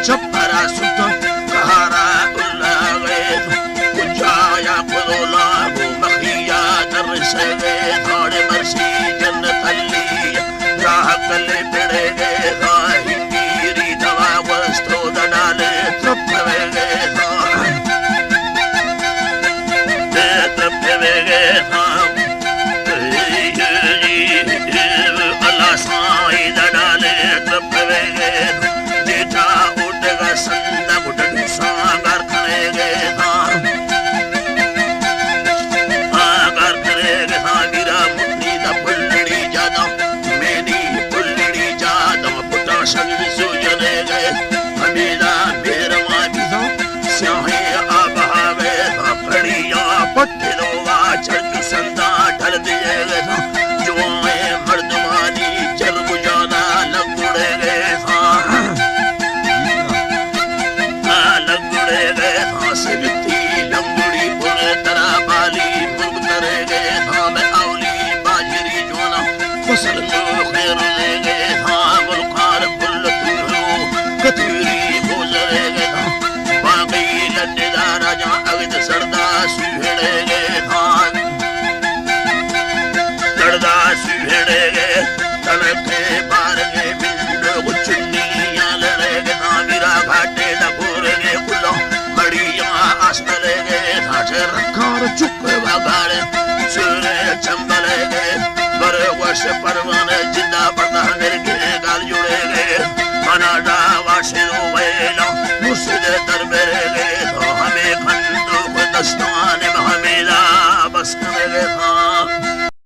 जपरा सुत कहारा उल्ला गए कुजाया कुदोला वो मखिया दर से गए थोड़े मर्सी जन्नत अली राह कले पड़े गए हिंदी दवा वस्तु दनाले तप गए अल्लाह साई दनाले तप गए जेठा उठगा संदा उठन सांगर खड़े गए आगर खड़े गए मेरा मुन्नी दा पुल्लड़ी जादा मेरी पुल्लड़ी जादा पुटा संग सुजने गए हमेला मेरा माबिदा स्याहे आबहावे पड़िया पट्टोवा चढ़ संदा ढल दिए गए जुआए मर्दमानी चल बुझाना लंगुड़े गए लंगुड़े गए सिगती लंगुड़ी बुरे तरह बाली मुर्ग तरे गए मैं औली बाजरी जोना फसल खैर ले गए मुल्कार फुल तुरो कतूरी गुजरे गए बाकी लन्नेदा राजा अविद सरदा सुहेड़े गए सरदा सुहेड़े गए तलके बार गए बिंदु चुन्नी लड़े गए मेरा घाटे लगोरे गए कुलो मड़िया आसले गए रखार चुप बगाड़े सूर्य चंबले गए बड़े वर्ष परवाने जिंदा